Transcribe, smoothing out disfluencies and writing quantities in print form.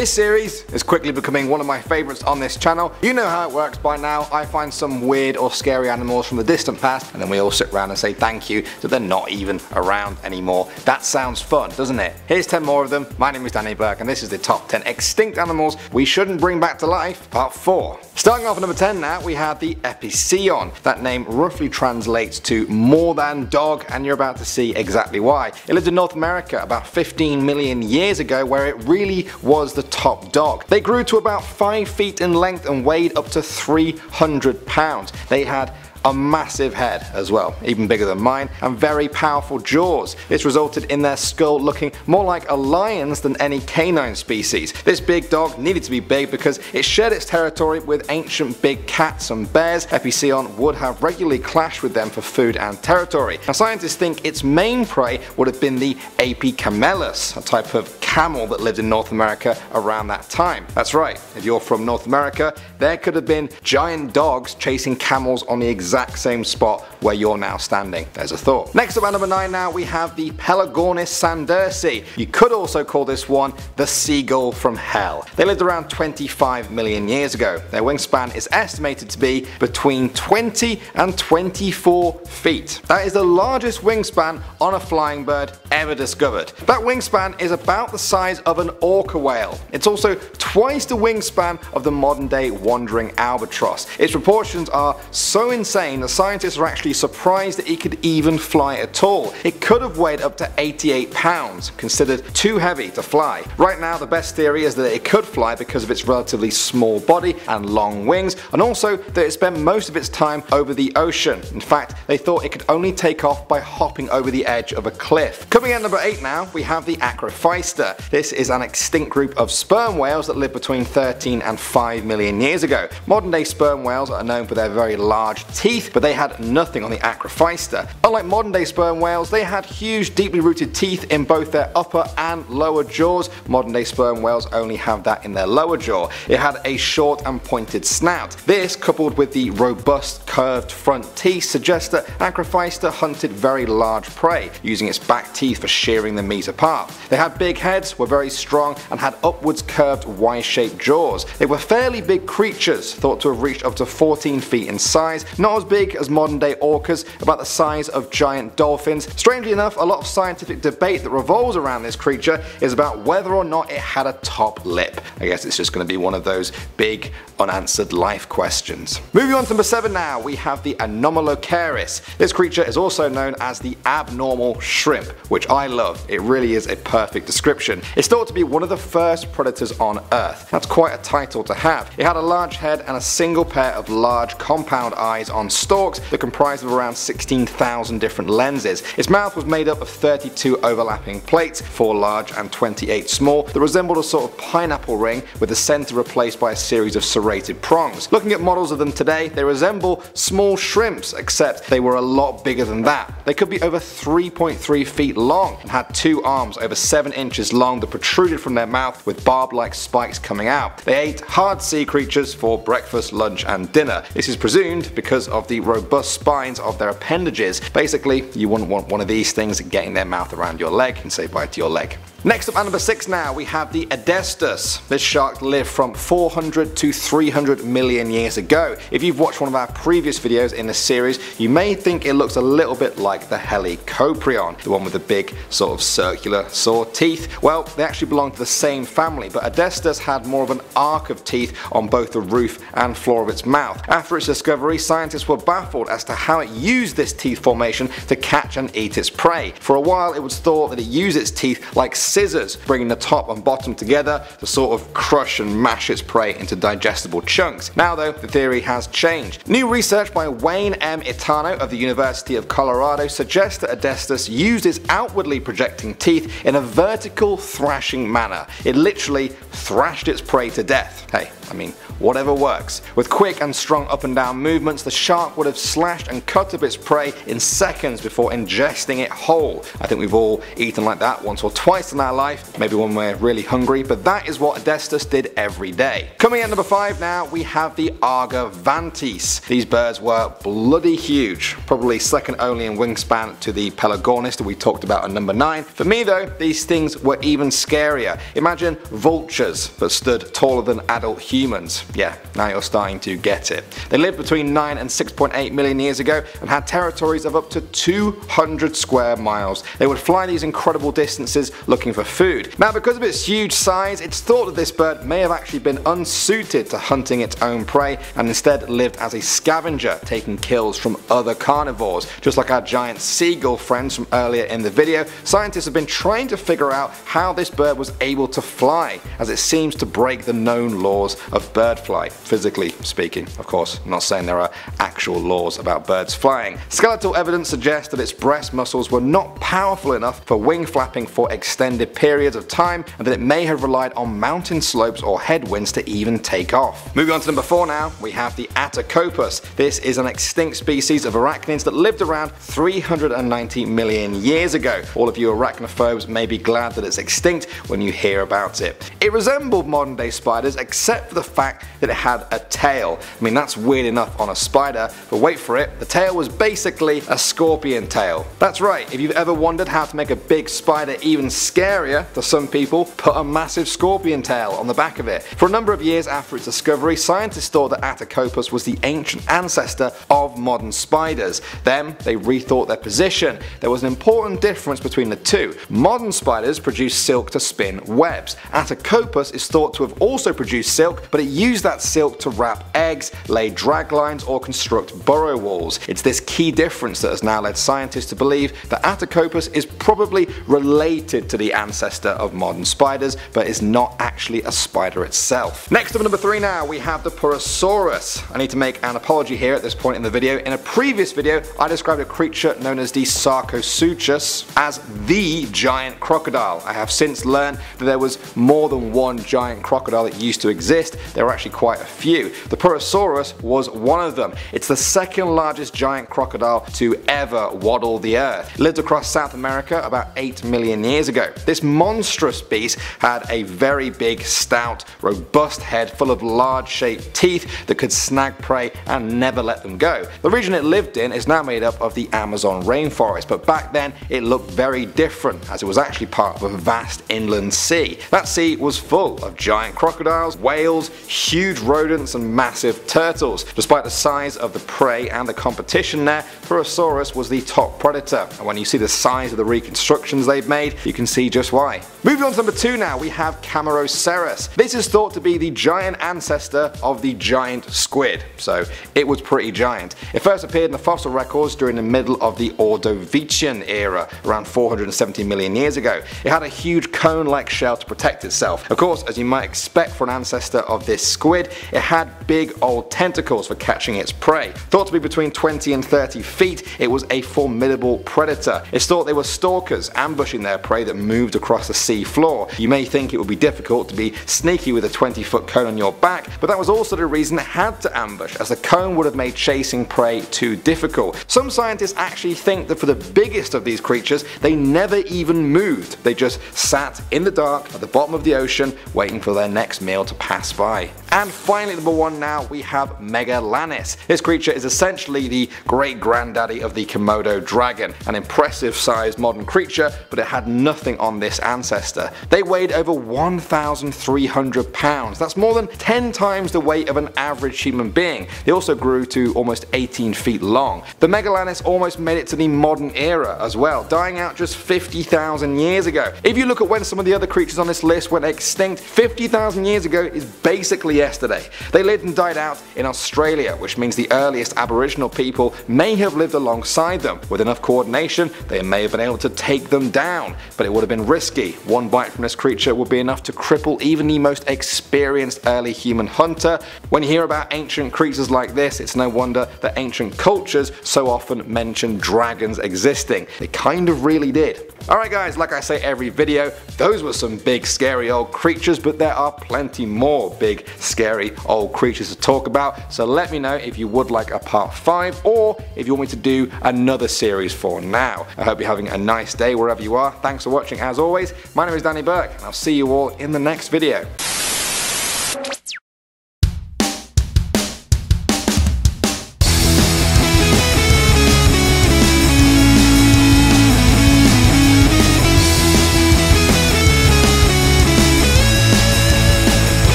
This series is quickly becoming one of my favourites on this channel. You know how it works by now. I find some weird or scary animals from the distant past and then we all sit around and say thank you that they're not even around anymore. That sounds fun, doesn't it? Here's 10 more of them. My name is Danny Burke and this is the top 10 extinct animals we shouldn't bring back to life, part 4. Starting off at number 10 now, we have the Epicyon. That name roughly translates to more than dog, and you're about to see exactly why. It lived in North America about 15 million years ago, where it really was the top dog. They grew to about 5 feet in length and weighed up to 300 pounds. They had a massive head as well, even bigger than mine, and very powerful jaws. This resulted in their skull looking more like a lion's than any canine species. This big dog needed to be big because it shared its territory with ancient big cats and bears. Epicyon would have regularly clashed with them for food and territory. Now, scientists think its main prey would have been the Apicamelus, a type of camel that lived in North America around that time. That's right, if you're from North America, there could have been giant dogs chasing camels on the exact same spot where you're now standing. There's a thought. Next up at number 9 now, we have the Pelagornis sandersi. You could also call this one the seagull from hell. They lived around 25 million years ago. Their wingspan is estimated to be between 20 and 24 feet. That is the largest wingspan on a flying bird ever discovered. That wingspan is about the size of an orca whale. It's also twice the wingspan of the modern day wandering albatross. Its proportions are so insane that scientists are actually surprised that it could even fly at all. It could have weighed up to 88 pounds, considered too heavy to fly. Right now the best theory is that it could fly because of its relatively small body and long wings, and also that it spent most of its time over the ocean. In fact, they thought it could only take off by hopping over the edge of a cliff. Coming at number 8 now, we have the Acrophysta. This is an extinct group of sperm whales that lived between 13 and 5 million years ago. Modern day sperm whales are known for their very large teeth, but they had nothing on the Acrophysta. Unlike modern day sperm whales, they had huge deeply rooted teeth in both their upper and lower jaws. Modern day sperm whales only have that in their lower jaw. It had a short and pointed snout. This, coupled with the robust curved front teeth, suggests that Acrophysta hunted very large prey, using its back teeth for shearing the meat apart. They had big heads, were very strong, and had upwards curved Y-shaped jaws. They were fairly big creatures, thought to have reached up to 14 feet in size, not as big as modern day orcas, about the size of giant dolphins. Strangely enough, a lot of scientific debate that revolves around this creature is about whether or not it had a top lip. I guess it's just going to be one of those big unanswered life questions. Moving on to number 7 now, we have the Anomalocaris. This creature is also known as the abnormal shrimp, which I love. It really is a perfect description. It's thought to be one of the first predators on Earth. That's quite a title to have. It had a large head and a single pair of large compound eyes on stalks that comprised of around 16,000 different lenses. Its mouth was made up of 32 overlapping plates, 4 large and 28 small, that resembled a sort of pineapple ring with the center replaced by a series of serrated prongs. Looking at models of them today, they resemble small shrimps, except they were a lot bigger than that. They could be over 3.3 feet long and had 2 arms over 7 inches long that protruded from their mouth with barb-like spikes coming out. They ate hard sea creatures for breakfast, lunch and dinner. This is presumed because of the robust spines of their appendages. Basically, you wouldn't want one of these things getting their mouth around your leg and say bye to your leg. Next up at number 6 now, we have the Edestus. This shark lived from 400 to 300 million years ago. If you've watched one of our previous videos in this series, you may think it looks a little bit like the Helicoprion, the one with the big sort of circular saw teeth. Well, they actually belong to the same family, but Edestus had more of an arc of teeth on both the roof and floor of its mouth. After its discovery, scientists were baffled as to how it used this teeth formation to catch and eat its prey. For a while, it was thought that it used its teeth like scissors, bringing the top and bottom together to sort of crush and mash its prey into digestible chunks. Now though, the theory has changed. New research by Wayne M. Itano of the University of Colorado suggests that Edestus used its outwardly projecting teeth in a vertical thrashing manner. It literally thrashed its prey to death. Hey, I mean, whatever works. With quick and strong up and down movements, the shark would have slashed and cut up its prey in seconds before ingesting it whole. I think we've all eaten like that once or twice in our life, maybe when we're really hungry, but that is what Edestus did every day. Coming at number 5 now we have the Argovantes. These birds were bloody huge, probably second only in wingspan to the Pelagornis that we talked about at number 9. For me though, these things were even scarier. Imagine vultures but stood taller than adult humans. Yeah, now you're starting to get it. They lived between 9 and 6.8 million years ago and had territories of up to 200 square miles. They would fly these incredible distances looking for food. Now because of its huge size, it's thought that this bird may have actually been unsuited to hunting its own prey and instead lived as a scavenger, taking kills from other carnivores. Just like our giant seagull friends from earlier in the video, scientists have been trying to figure out how this bird was able to fly, as it seems to break the known laws of bird flight, physically speaking. Of course, I'm not saying there are actual laws about birds flying. Skeletal evidence suggests that its breast muscles were not powerful enough for wing flapping for extended periods of time, and that it may have relied on mountain slopes or headwinds to even take off. Moving on to number 4 now, we have the Atacopus. This is an extinct species of arachnids that lived around 390 million years ago. All of you arachnophobes may be glad that it's extinct when you hear about it. It resembled modern day spiders except for the fact that it had a tail. I mean, that's weird enough on a spider, but wait for it, the tail was basically a scorpion tail. That's right, if you've ever wondered how to make a big spider even scarier to some people, put a massive scorpion tail on the back of it. For a number of years after its discovery, scientists thought that Atacopus was the ancient ancestor of modern spiders. Then they rethought their position. There was an important difference between the two. Modern spiders produce silk to spin webs. Atacopus is thought to have also produced silk, but it used that silk to wrap eggs, lay drag lines, or construct burrow walls. It's this key difference that has now led scientists to believe that Atacopus is probably related to the ancestor of modern spiders, but is not actually a spider itself. Next up at number 3 now, we have the Purosaurus. I need to make an apology here at this point in the video. In a previous video, I described a creature known as the Sarcosuchus as the giant crocodile. I have since learned that there was more than one giant crocodile that used to exist. There were actually quite a few. The Purosaurus was one of them. It's the second largest giant crocodile to ever waddle the earth. It lived across South America about 8 million years ago. This monstrous beast had a very big, stout, robust head full of large shaped teeth that could snag prey and never let them go. The region it lived in is now made up of the Amazon rainforest, but back then it looked very different as it was actually part of a vast inland sea. That sea was full of giant crocodiles, whales, huge rodents and massive turtles. Despite the size of the prey and the competition there, Purosaurus was the top predator, and when you see the size of the reconstructions they've made, you can see just why. Moving on to number 2 now, we have Camarasaurus. This is thought to be the giant ancestor of the giant squid, so it was pretty giant. It first appeared in the fossil records during the middle of the Ordovician era, around 470 million years ago. It had a huge cone-like shell to protect itself. Of course, as you might expect for an ancestor of this squid, it had big old tentacles for catching its prey. Thought to be between 20 and 30 feet, it was a formidable predator. It's thought they were stalkers, ambushing their prey that moved across the sea floor. You may think it would be difficult to be sneaky with a 20-foot cone on your back, but that was also the reason it had to ambush, as the cone would have made chasing prey too difficult. Some scientists actually think that for the biggest of these creatures, they never even moved. They just sat in the dark at the bottom of the ocean waiting for their next meal to pass by. And finally, number 1 now, we have Megalanis. This creature is essentially the great granddaddy of the Komodo dragon, an impressive sized modern creature, but it had nothing on this ancestor. They weighed over 1,300 pounds. That's more than 10 times the weight of an average human being. They also grew to almost 18 feet long. The Megalanis almost made it to the modern era as well, dying out just 50,000 years ago. If you look at when some of the other creatures on this list went extinct, 50,000 years ago is basically yesterday. They lived and died out in Australia, which means the earliest Aboriginal people may have lived alongside them. With enough coordination, they may have been able to take them down, but it would have been risky. One bite from this creature would be enough to cripple even the most experienced early human hunter. When you hear about ancient creatures like this, it's no wonder that ancient cultures so often mention dragons existing. They kind of really did. Alright guys, like I say every video, those were some big scary old creatures, but there are plenty more big scary old creatures to talk about, so let me know if you would like a part 5 or if you want me to do another series for now. I hope you're having a nice day wherever you are. Thanks for watching as always. My name is Danny Burke and I'll see you all in the next video.